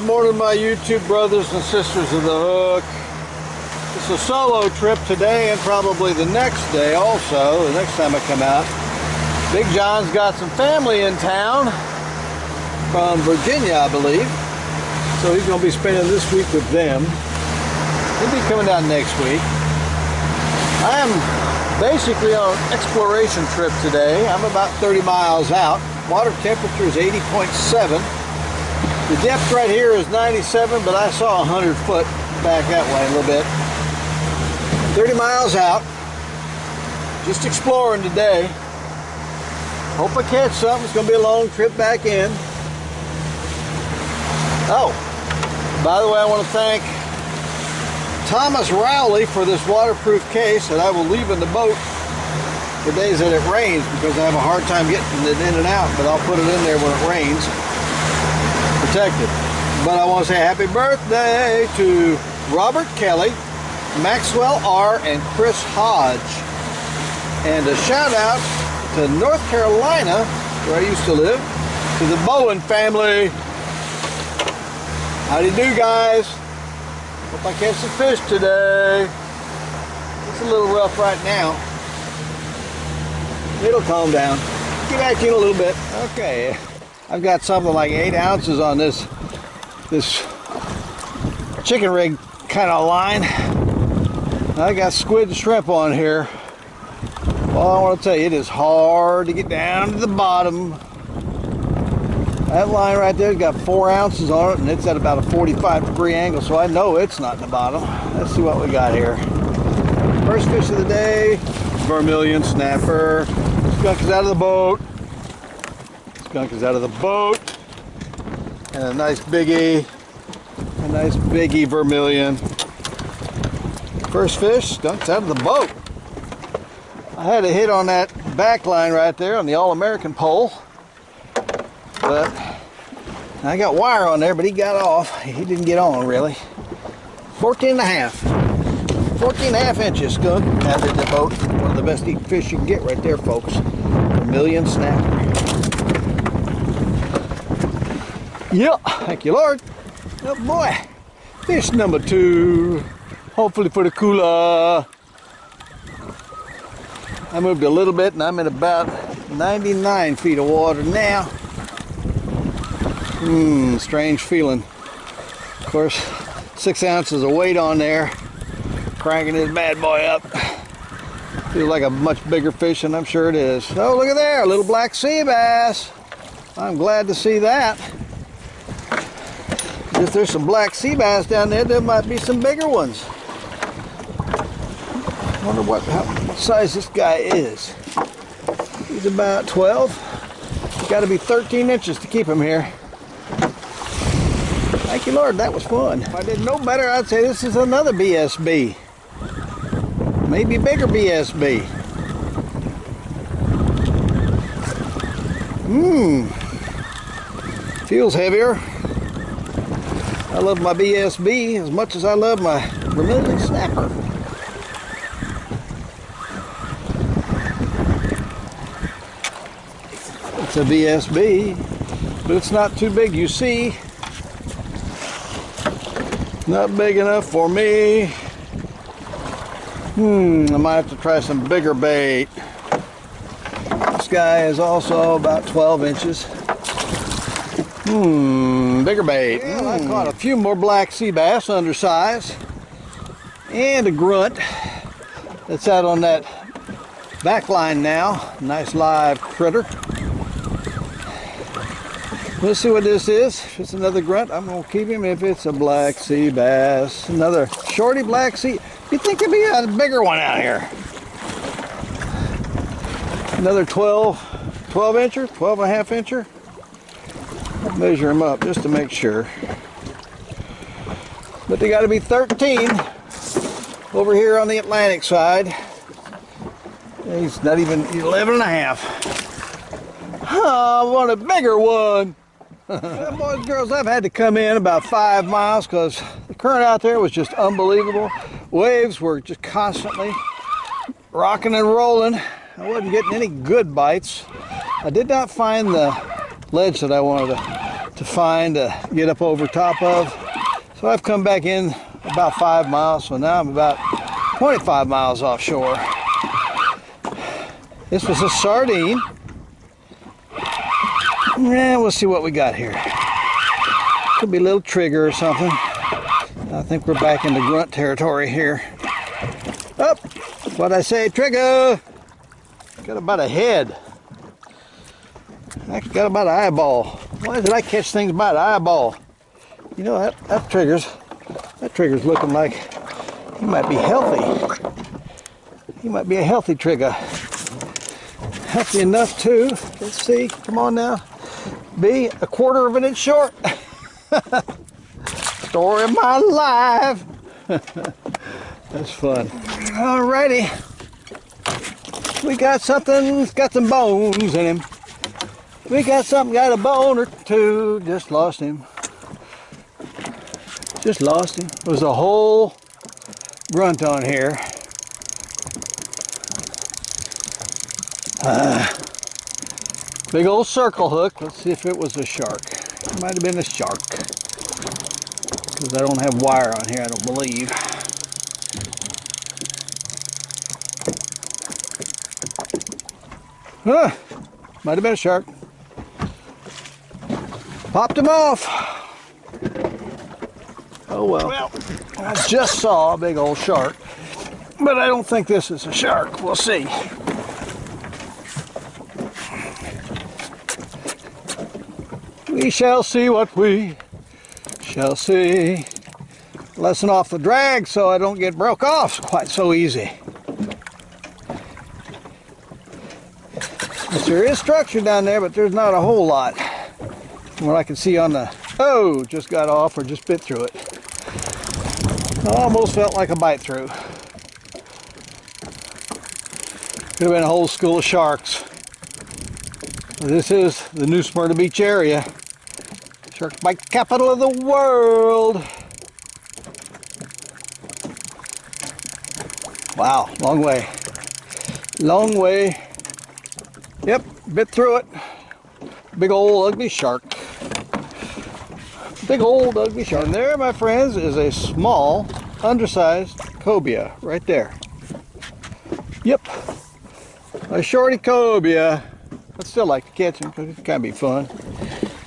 morning, my YouTube brothers and sisters of the hook. It's a solo trip today and probably the next day also, the next time I come out. Big John's got some family in town from Virginia, I believe. So he's going to be spending this week with them. He'll be coming down next week. I am basically on an exploration trip today. I'm about 30 miles out. Water temperature is 80.7. The depth right here is 97, but I saw 100 foot back that way a little bit. 30 miles out. Just exploring today. Hope I catch something. It's going to be a long trip back in. Oh, by the way, I want to thank Thomas Rowley for this waterproof case that I will leave in the boat the days that it rains, because I have a hard time getting it in and out, but I'll put it in there when it rains. Protected. But I want to say happy birthday to Robert Kelly, Maxwell R., and Chris Hodge. And a shout out to North Carolina, where I used to live, to the Bowen family. Howdy do, guys. Hope I catch some fish today. It's a little rough right now. It'll calm down. Get back in a little bit. Okay. I've got something like 8 ounces on this chicken rig kind of line. I got squid and shrimp on here. Well, I want to tell you, it is hard to get down to the bottom. That line right there's got 4 ounces on it, and it's at about a 45-degree angle, so I know it's not in the bottom. Let's see what we got here. First fish of the day, Vermilion snapper. Skunk is out of the boat. Skunk is out of the boat. And a nice biggie Vermilion. First fish, skunk's out of the boat. I had a hit on that back line right there on the All-American pole. But I got wire on there, but he got off. He didn't get on really. 14 and a half inches skunk out of the boat. One of the best eating fish you can get right there, folks. Vermilion snapper. Yeah, thank you, Lord. Oh boy, fish number 2. Hopefully for the cooler. I moved a little bit and I'm in about 99 feet of water now. Strange feeling. Of course, 6 ounces of weight on there, cranking this bad boy up. Feels like a much bigger fish than I'm sure it is. Oh, look at there, a little black sea bass. I'm glad to see that. If there's some black sea bass down there, there might be some bigger ones. Wonder what size this guy is. He's about 12. He's got to be 13 inches to keep him here. Thank you, Lord, that was fun. If I didn't know better, I'd say this is another BSB. Maybe bigger BSB. Feels heavier. I love my BSB as much as I love my Vermilion snapper. It's a BSB, but it's not too big, you see. Not big enough for me. I might have to try some bigger bait. This guy is also about 12 inches. Bigger bait. Well, I caught a few more black sea bass, undersized, and a grunt that's out on that back line now. Nice live critter. Let's see what this is. If it's another grunt, I'm going to keep him. If it's a black sea bass, another shorty black sea. You'd think there'd be a bigger one out here. Another 12 incher, 12 and a half incher. I'll measure them up just to make sure. But they got to be 13 over here on the Atlantic side. He's not even 11 and a half. I want a bigger one. Well, boys and girls, I've had to come in about 5 miles because the current out there was just unbelievable. Waves were just constantly rocking and rolling. I wasn't getting any good bites. I did not find the ledge that I wanted to to find, get up over top of. So I've come back in about 5 miles, so now I'm about 25 miles offshore. This was a sardine. And we'll see what we got here. Could be a little trigger or something. I think we're back into grunt territory here. Up! What'd I say? Trigger! Got about a head. I got about an eyeball. Why did I catch things by the eyeball? You know, that trigger's looking like he might be healthy. He might be a healthy trigger. Healthy enough to, let's see, come on now, be 1/4 of an inch short. Story of my life. That's fun. Alrighty. We got something, got some bones in him. We got something, got a bone or two. Just lost him. Just lost him. There was a whole grunt on here. Big old circle hook. Let's see if it was a shark. It might have been a shark. Because I don't have wire on here, I don't believe. Might have been a shark. Popped him off. Oh well. I just saw a big old shark. But I don't think this is a shark. We'll see. We shall see what we shall see. Lesson off the drag so I don't get broke off quite so easy. There is structure down there, but there's not a whole lot. From what I can see on the, oh, just got off or just bit through it. Almost felt like a bite through. Could have been a whole school of sharks. This is the New Smyrna Beach area. Shark bite capital of the world. Wow, long way. Long way. Yep, bit through it. Big old ugly shark. Big old ugly shark. And there, my friends, is a small, undersized cobia right there. Yep, a shorty cobia. I'd still like to catch him because it kind of be fun.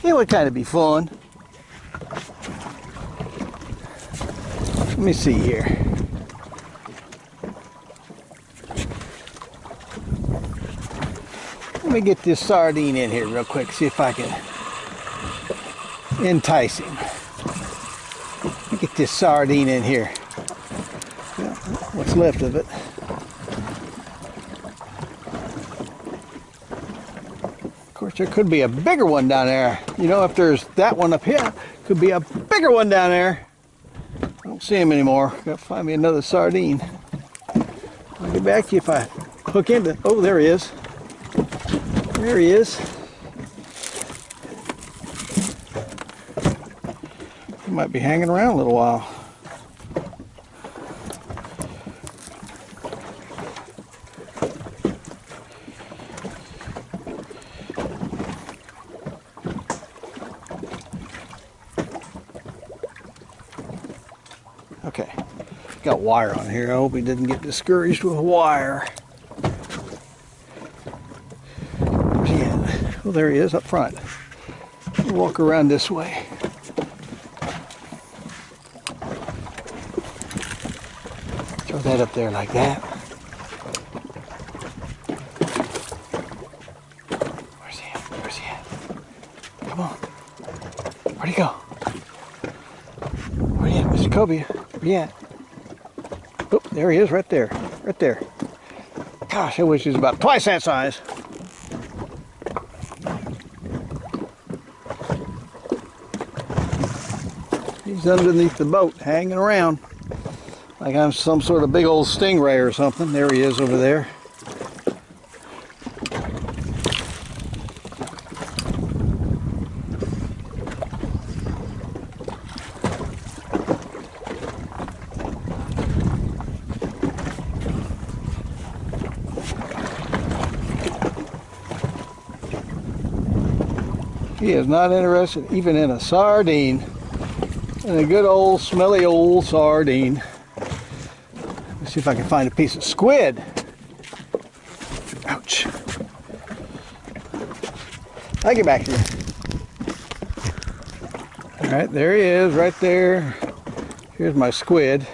It would kind of be fun. Let me see here. Let me get this sardine in here real quick, see if I can entice him. Let me get this sardine in here. Well, what's left of it. Of course, there could be a bigger one down there. You know, if there's that one up here, could be a bigger one down there. I don't see him anymore. Gotta find me another sardine. I'll get back to you if I hook into. Oh, there he is. There he is. He might be hanging around a little while. Okay, got wire on here. I hope he didn't get discouraged with wire. Well, there he is up front. We'll walk around this way. Throw that up there like that. Where's he at? Where's he at? Come on. Where'd he go? Where'd he at, Mr. Cobia? Where'd he at? Oh, there he is right there. Right there. Gosh, I wish he was about twice that size. He's underneath the boat, hanging around like I'm some sort of big old stingray or something. There he is over there. He is not interested even in a sardine. And a good old smelly old sardine. Let's see if I can find a piece of squid. Ouch. I'll get back to you. Alright, there he is, right there. Here's my squid.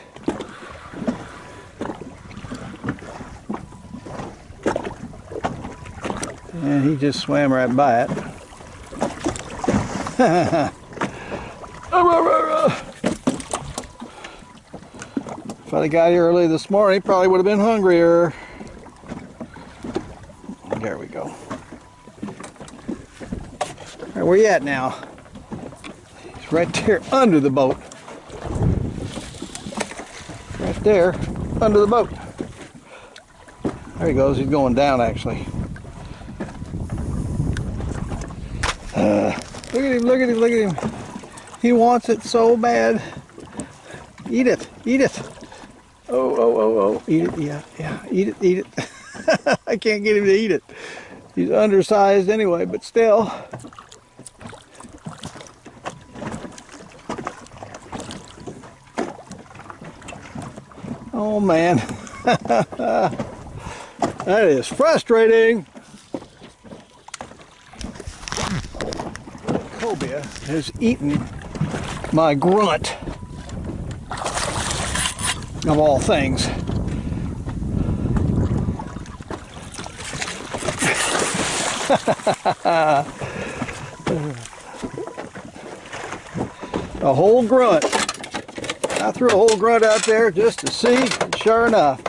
And he just swam right by it. If I'd have got here early this morning, he probably would have been hungrier. There we go. All right, where you at now? He's right there under the boat. Right there under the boat. There he goes. He's going down actually. Look at him, look at him, look at him. He wants it so bad. Eat it, eat it. Oh, oh, oh, oh. Eat it, yeah, yeah. Eat it, eat it. I can't get him to eat it. He's undersized anyway, but still. Oh man. That is frustrating. Cobia has eaten my grunt, of all things. A whole grunt. I threw a whole grunt out there just to see, and sure enough.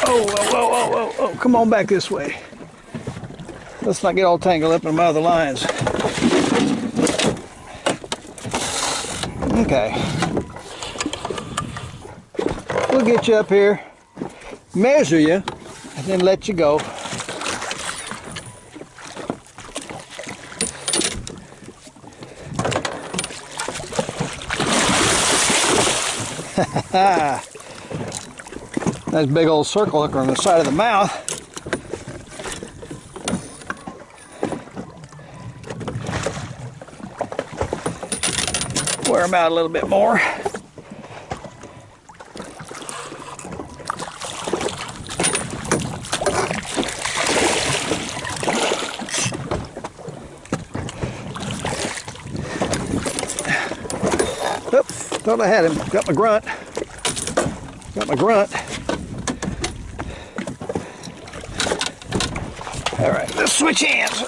Oh, whoa, whoa, whoa, whoa, whoa, come on back this way. Let's not get all tangled up in my other lines. Okay. We'll get you up here, measure you, and then let you go. Nice big old circle hooker on the side of the mouth. Wear them out a little bit more. Oop, thought I had him. Got my grunt. Got my grunt. All right, let's switch hands.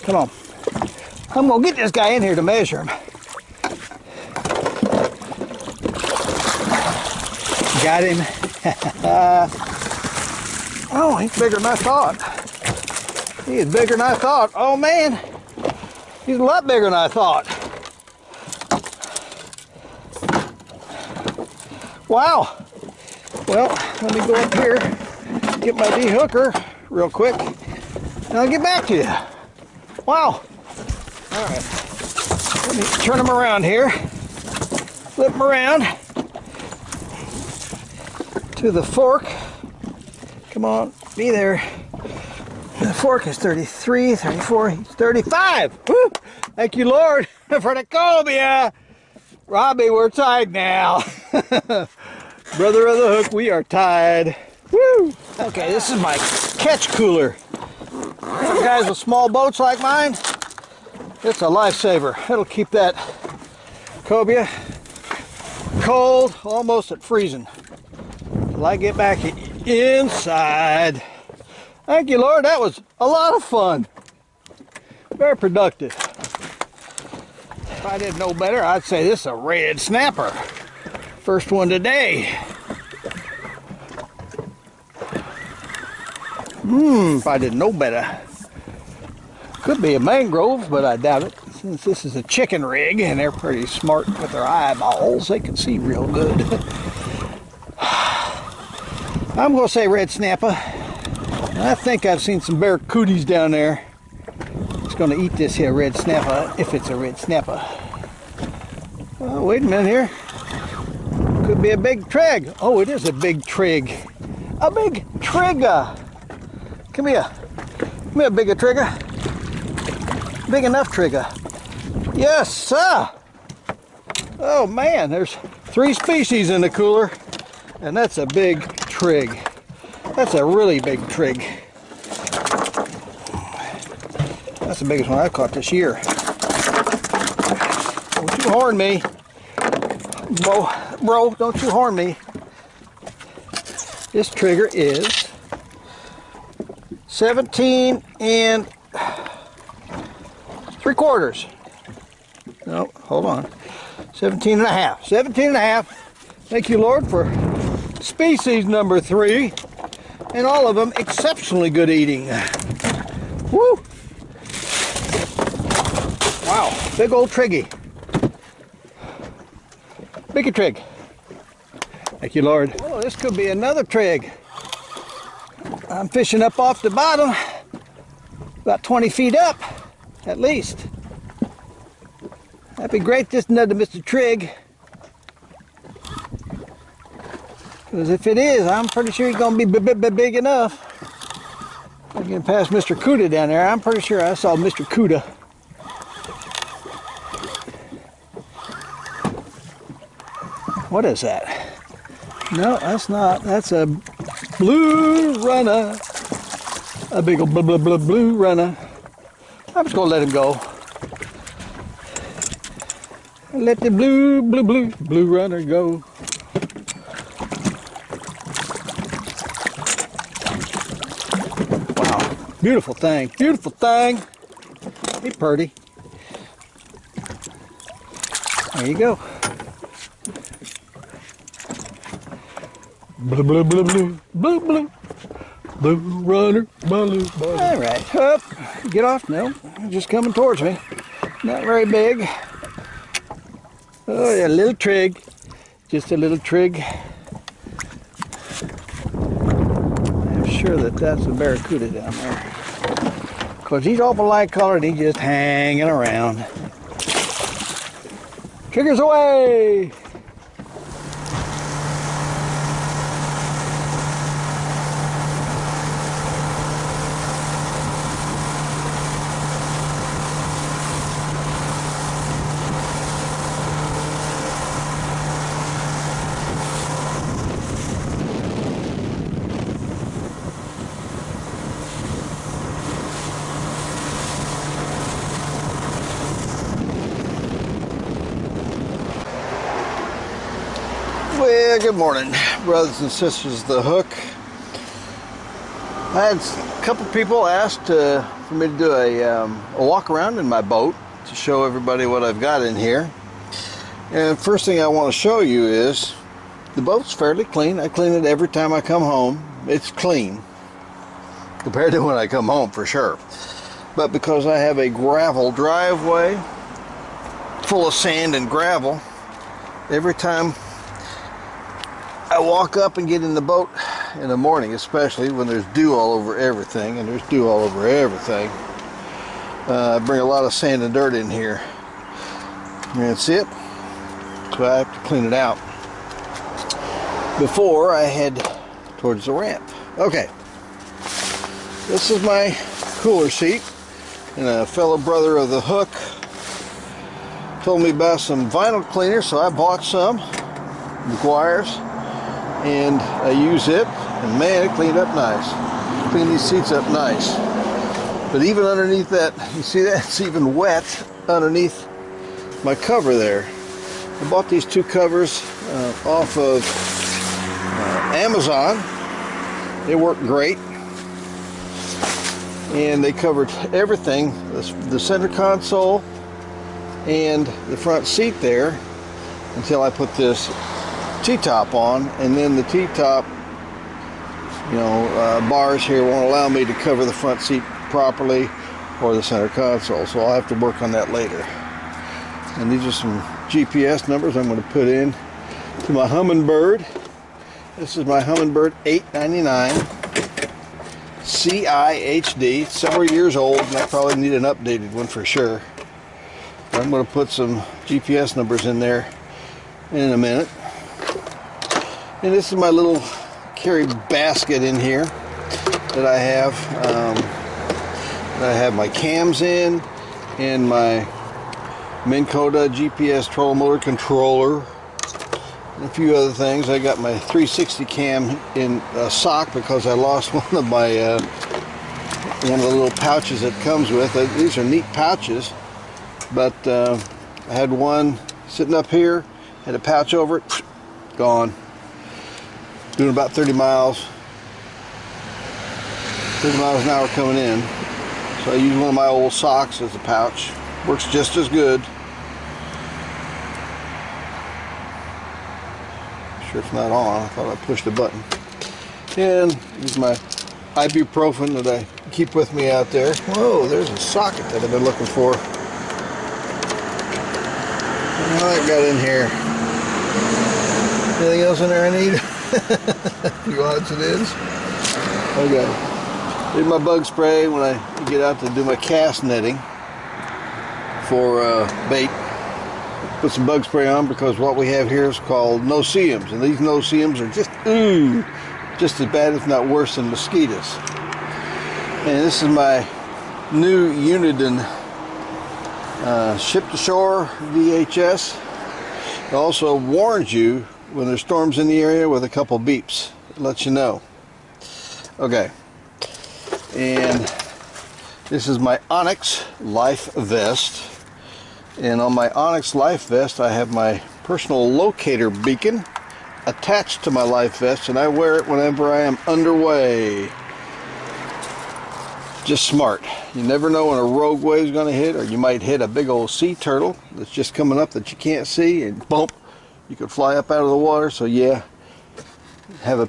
Come on. I'm gonna get this guy in here to measure him. Got him. Oh, he's bigger than I thought. He is bigger than I thought. Oh man, he's a lot bigger than I thought. Wow. Well, let me go up here, get my de-hooker real quick, and I'll get back to you. Wow. All right. Let me turn him around here. Flip him around to the fork. Come on, be there. The fork is 33, 34, he's 35. Woo! Thank you, Lord, for the cobia. Robbie, we're tied now. Brother of the hook, we are tied. Woo! Okay, this is my catch cooler. For guys with small boats like mine, it's a lifesaver. It'll keep that cobia cold, almost at freezing, till I get back inside. Thank you, Lord. That was a lot of fun. Very productive. If I didn't know better, I'd say this is a red snapper. First one today. If I didn't know better. Could be a mangrove, but I doubt it. Since this is a chicken rig and they're pretty smart with their eyeballs, they can see real good. I'm going to say red snapper. I think I've seen some barracudas down there. It's going to eat this here red snapper, if it's a red snapper. Oh, wait a minute here. Could be a big trig. Oh, it is a big trig. A big trigger. Come here. Come here, bigger trigger. Big enough trigger. Yes, sir. Oh man, there's 3 species in the cooler, and that's a big trig. That's a really big trig. That's the biggest one I've caught this year. Don't you horn me. Bro, don't you horn me. This trigger is 17 3/4. No, hold on. 17 and a half. 17 and a half. Thank you, Lord, for species number 3. And all of them exceptionally good eating. Woo! Wow, big old triggy. Bigger trig. Thank you, Lord. Oh, this could be another trig. I'm fishing up off the bottom, about 20 feet up, at least. That'd be great, just another Mr. Trig. Because if it is, I'm pretty sure he's going to be big enough. I'm getting past Mr. Cuda down there. I'm pretty sure I saw Mr. Cuda. What is that? No, that's not. That's a blue runner. A big old blue runner. I'm just going to let him go. Let the blue runner go. Wow, beautiful thing, beautiful thing. Be pretty. There you go. Blue runner, blue. All right, up. Get off. No, just coming towards me. Not very big. Oh yeah, little trig. Just a little trig. I'm sure that that's a barracuda down there. Because he's awful light colored and he's just hanging around. Triggers away! Well, good morning, brothers and sisters of the hook. I had a couple people asked for me to do a walk around in my boat to show everybody what I've got in here. And first thing I want to show you is the boat's fairly clean. I clean it every time I come home. It's clean compared to when I come home, for sure. But because I have a gravel driveway full of sand and gravel, every time I walk up and get in the boat in the morning, especially when there's dew all over everything, and there's dew all over everything, I bring a lot of sand and dirt in here. And that's it. So I have to clean it out before I head towards the ramp. Okay. This is my cooler seat, and a fellow brother of the hook told me about some vinyl cleaner, so I bought some McGuire's. And I use it, and man, it cleaned up nice. Cleaned these seats up nice. But even underneath that, you see that? It's even wet underneath my cover there. I bought these 2 covers off of Amazon. They work great. And they covered everything, the center console and the front seat there, until I put this T-top on, and then the T-top, bars here won't allow me to cover the front seat properly or the center console, so I'll have to work on that later. And these are some GPS numbers I'm going to put in to my Humminbird. This is my Humminbird 899 CIHD, several years old, and I probably need an updated one for sure. I'm going to put some GPS numbers in there in a minute. And this is my little carry basket in here that I have. I have my cams in and my Minn Kota GPS trolling motor controller and a few other things. I got my 360 cam in a sock because I lost one of the little pouches it comes with. These are neat pouches, but I had one sitting up here, had a pouch over it, gone. Doing about 30 miles an hour coming in. So I use one of my old socks as a pouch. Works just as good. Sure it's not on. I thought I pushed a button. And use my ibuprofen that I keep with me out there. Whoa, there's a socket that I've been looking for. Well, that got in here. Anything else in there I need? Few odds and ends. Okay. Did my bug spray when I get out to do my cast netting for bait. Put some bug spray on because what we have here is called no-see-ums, and these no-see-ums are just just as bad, if not worse, than mosquitoes. And this is my new Uniden ship-to-shore VHS. It also warns you when there's storms in the area with a couple beeps. It lets you know. Okay. And this is my Onyx Life Vest. And on my Onyx Life Vest I have my personal locator beacon attached to my life vest, and I wear it whenever I am underway. Just smart. You never know when a rogue wave is going to hit, or you might hit a big old sea turtle that's just coming up that you can't see, and boom, you could fly up out of the water. So yeah, have a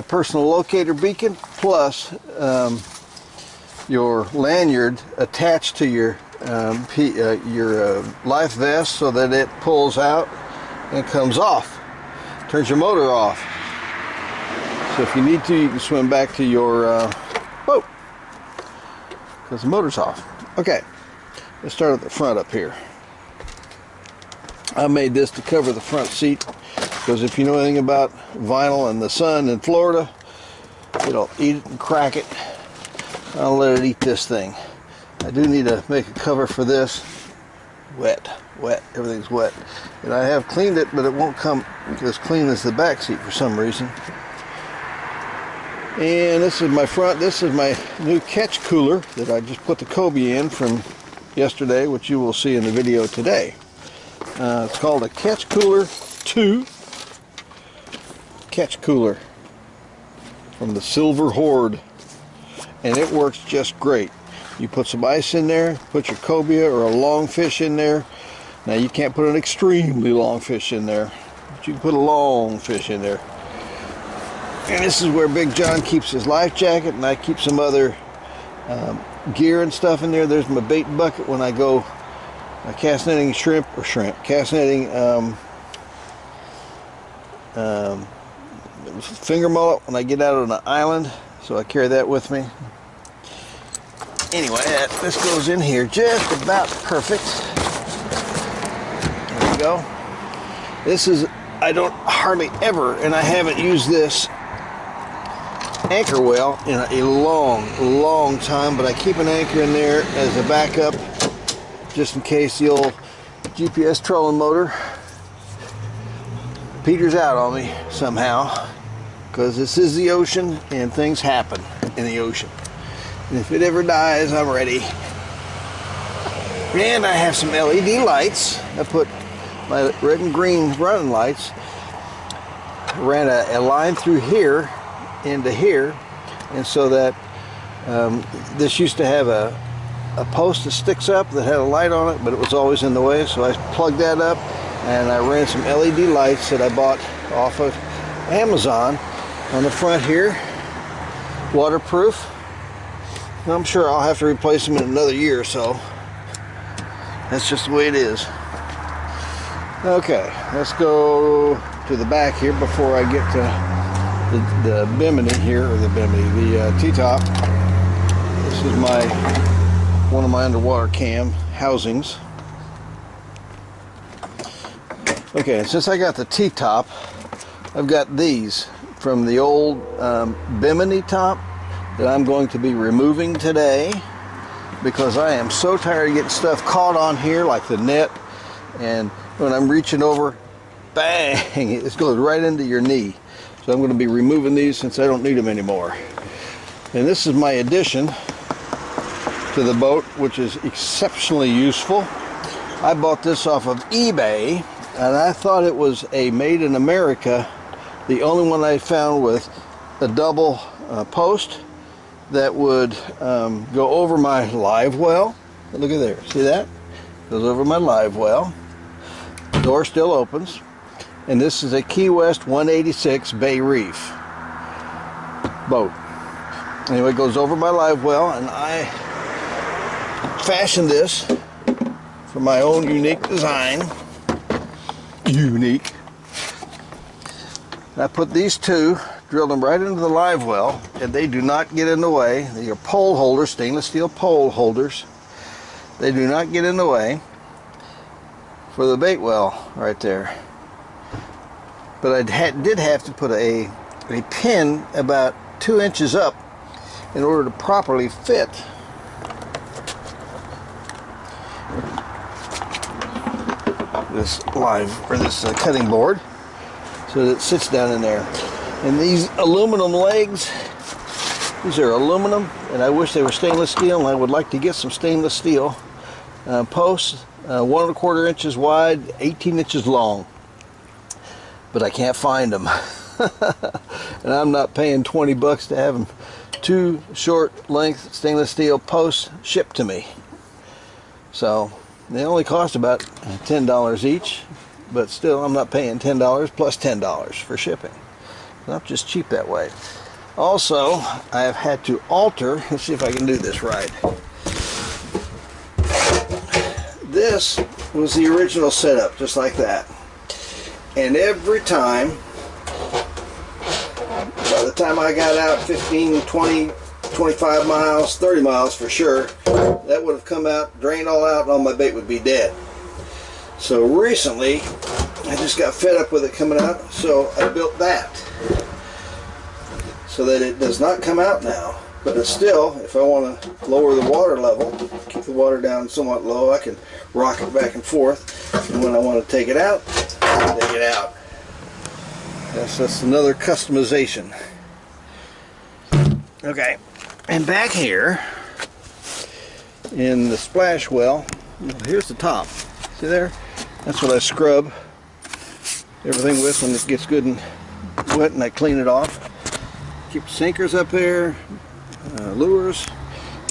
personal locator beacon plus your lanyard attached to your life vest so that it pulls out and comes off, turns your motor off. So if you need to, you can swim back to your boat because the motor's off. Okay, let's start at the front up here. I made this to cover the front seat because if you know anything about vinyl and the sun in Florida, it'll eat it and crack it. I'll let it eat this thing. I do need to make a cover for this. Wet, everything's wet. And I have cleaned it, but it won't come as clean as the back seat for some reason. And this is my front. This is my new catch cooler that I just put the Cobia in from yesterday, which you will see in the video today. It's called a Catch Cooler 2. Catch Cooler from the Silver Horde. And it works just great. You put some ice in there, put your cobia or a long fish in there. Now you can't put an extremely long fish in there, but you can put a long fish in there. And this is where Big John keeps his life jacket, and I keep some other gear and stuff in there. There's my bait bucket when I go cast netting cast netting finger mullet when I get out on an island, so I carry that with me. Anyway, this goes in here just about perfect. There we go. This is, I don't hardly ever, and I haven't used this anchor well in a long time, but I keep an anchor in there as a backup just in case the old GPS trolling motor peters out on me somehow, because this is the ocean and things happen in the ocean. And if it ever dies, I'm ready. And I have some LED lights. I put my red and green running lights. I ran a line through here into here, and so that this used to have a post that sticks up that had a light on it, but it was always in the way, so I plugged that up and I ran some LED lights that I bought off of Amazon on the front here. Waterproof. I'm sure I'll have to replace them in another year or so. That's just the way it is. Okay, let's go to the back here before I get to the Bimini here, or the T-top. This is one of my underwater cam housings. Okay, since I got the T-top, I've got these from the old Bimini top that I'm going to be removing today because I am so tired of getting stuff caught on here like the net, and when I'm reaching over, bang, it goes right into your knee. So I'm going to be removing these since I don't need them anymore. And this is my addition to the boat, which is exceptionally useful. I bought this off of eBay, and I thought it was a made in America, the only one I found with a double post that would go over my live well. Look at there, see that? Goes over my live well. The door still opens. And this is a Key West 186 Bay Reef boat. Anyway, it goes over my live well, and I fashioned this for my own unique design. Unique. I put these two, drilled them right into the live well, and they do not get in the way. They are pole holders, stainless steel pole holders. They do not get in the way for the bait well right there. But I did have to put a pin about 2 inches up in order to properly fit this cutting board so that it sits down in there. And these aluminum legs, these are aluminum, and I wish they were stainless steel, and I would like to get some stainless steel posts, 1 1/4 inches wide, 18 inches long. But I can't find them. And I'm not paying 20 bucks to have them 2 short length stainless steel posts shipped to me. So they only cost about $10 each, but still I'm not paying $10 plus $10 for shipping. I'm just cheap that way. Also, I have had to alter, let's see if I can do this right. This was the original setup, just like that. And every time, by the time I got out 15, 20, 25 miles, 30 miles for sure, that would have come out, drained all out, and all my bait would be dead. So recently, I just got fed up with it coming out, so I built that. So that it does not come out now. But it's still, if I want to lower the water level, keep the water down somewhat low, I can rock it back and forth. And when I want to take it out, take it out. That's another customization. Okay, and back here in the splash well, here's the top. See there? That's what I scrub everything with when it gets good and wet, and I clean it off. Keep sinkers up there, lures.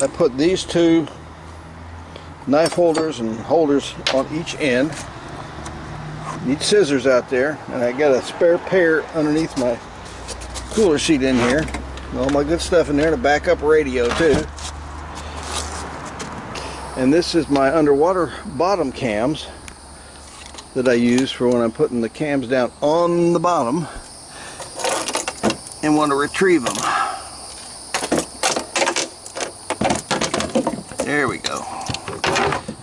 I put these 2 knife holders and holders on each end. Need scissors out there, and I got a spare pair underneath my cooler seat in here. All my good stuff in there, and a backup radio too. And this is my underwater bottom cams that I use for when I'm putting the cams down on the bottom and want to retrieve them. There we go.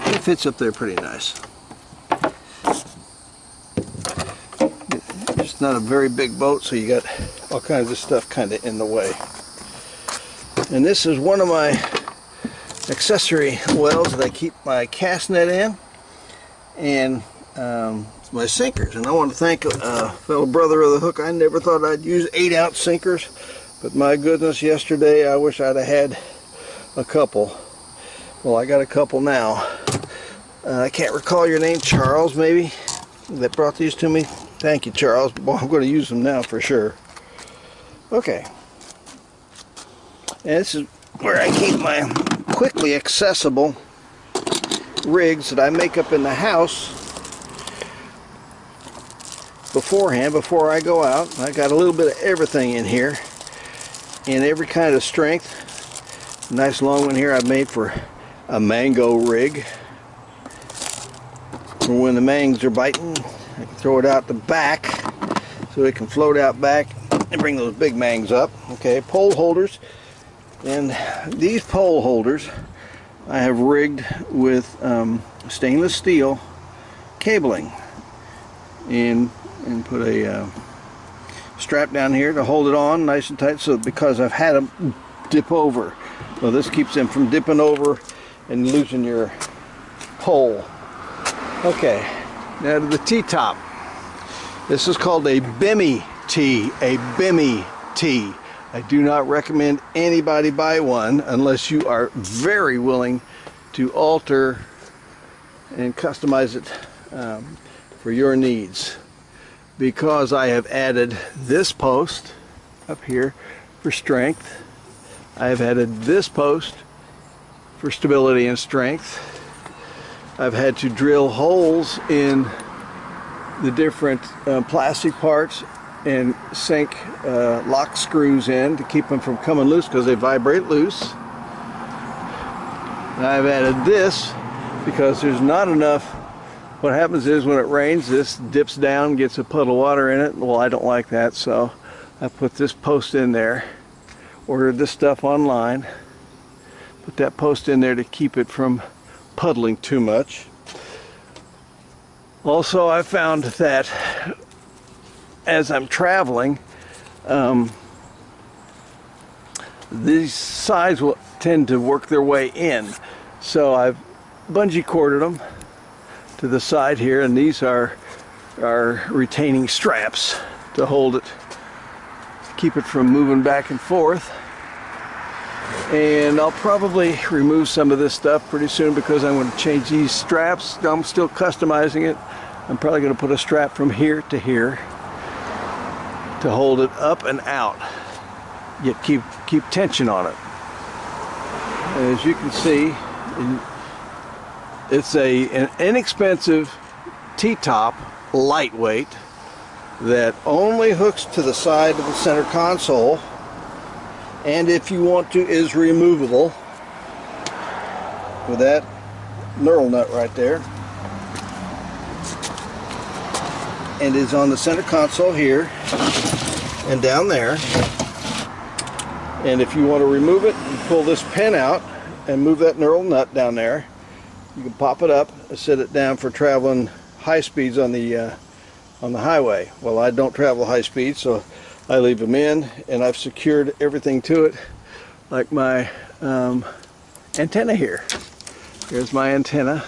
It fits up there pretty nice. It's not a very big boat, so you got all kinds of stuff kind of in the way. And this is one of my accessory wells that I keep my cast net in, and my sinkers. And I want to thank a fellow brother of the hook. I never thought I'd use 8-ounce sinkers, but my goodness, yesterday I wish I'd have had a couple. Well, I got a couple now. I can't recall your name, Charles maybe, that brought these to me. Thank you, Charles. Well, I'm going to use them now for sure. Okay. And this is where I keep my quickly accessible rigs that I make up in the house beforehand, before I go out. I got a little bit of everything in here, in every kind of strength. Nice long one here I made for a mango rig, for when the mangs are biting. I can throw it out the back so it can float out back and bring those big mangs up. Okay, pole holders. And these pole holders I have rigged with stainless steel cabling. and put a strap down here to hold it on nice and tight, so because I've had them dip over. Well, this keeps them from dipping over and losing your pole. Okay, now to the T-top. This is called a Bimmy T, a Bimmy T. I do not recommend anybody buy one unless you are very willing to alter and customize it for your needs, because I have added this post up here for strength. I have added this post for stability and strength. I've had to drill holes in the different plastic parts and sink lock screws in to keep them from coming loose because they vibrate loose. And I've added this because there's not enough. What happens is when it rains, this dips down, gets a puddle of water in it. Well, I don't like that, so I put this post in there. Ordered this stuff online. Put that post in there to keep it from puddling too much. Also, I found that as I'm traveling, these sides will tend to work their way in. So I've bungee corded them to the side here, and these are retaining straps to hold it, keep it from moving back and forth. And I'll probably remove some of this stuff pretty soon because I'm going to change these straps. I'm still customizing it. I'm probably going to put a strap from here to here to hold it up and out, yet keep tension on it. And as you can see, it's an inexpensive T-top, lightweight, that only hooks to the side of the center console, and if you want to, is removable with that knurl nut right there, and is on the center console here and down there. And if you want to remove it, you pull this pin out and move that knurl nut down there. You can pop it up and set it down for traveling high speeds on the highway. Well, I don't travel high speed, so I leave them in, and I've secured everything to it, like my antenna here. Here's my antenna.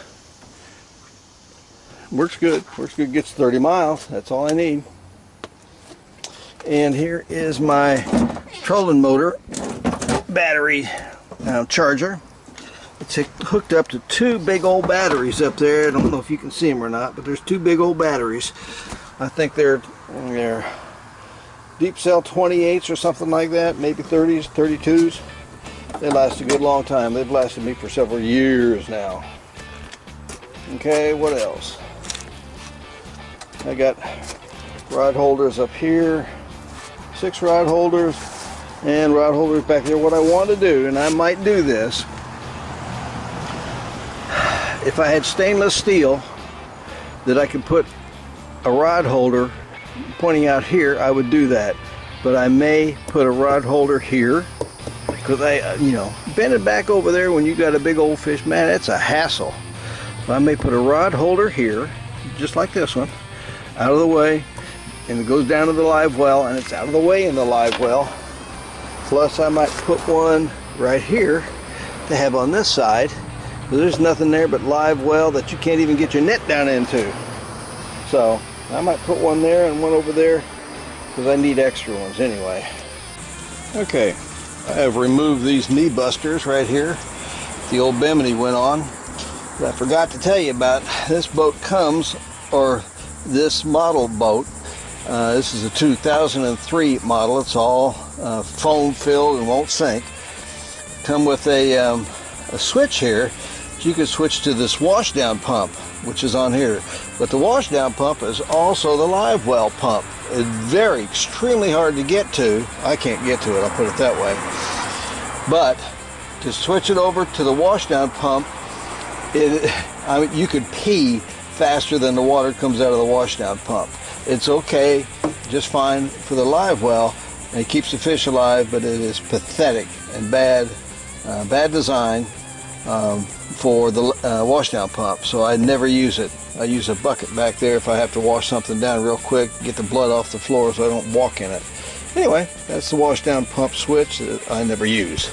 Works good. Works good. Gets 30 miles. That's all I need. And here is my trolling motor battery charger. It's hooked up to two big old batteries up there. I don't know if you can see them or not, but there's two big old batteries. I think they're deep cell 28s or something like that, maybe 30s, 32s. They last a good long time. They've lasted me for several years now. Okay, what else? I got rod holders up here, 6 rod holders, and rod holders back there. What I want to do, and I might do this, if I had stainless steel that I could put a rod holder pointing out here, I would do that. But I may put a rod holder here, because bend it back over there when you got a big old fish, man, it's a hassle. So I may put a rod holder here, just like this one, out of the way, and it goes down to the live well, and it's out of the way in the live well. Plus I might put one right here to have on this side. There's nothing there but live well that you can't even get your net down into. So I might put one there and one over there, because I need extra ones anyway. Okay, I have removed these knee busters right here. The old Bimini went on. But I forgot to tell you about this boat comes, or this model boat. This is a 2003 model. It's all foam filled and won't sink. Come with a switch here. You can switch to this washdown pump, which is on here. But the washdown pump is also the live well pump. It's very, extremely hard to get to. I can't get to it, I'll put it that way. But to switch it over to the washdown pump, you could pee faster than the water comes out of the washdown pump. It's okay, just fine for the live well, and it keeps the fish alive, but it is pathetic and bad design. for the washdown pump, so I never use it. I use a bucket back there if I have to wash something down real quick, get the blood off the floor so I don't walk in it. Anyway, that's the washdown pump switch that I never use.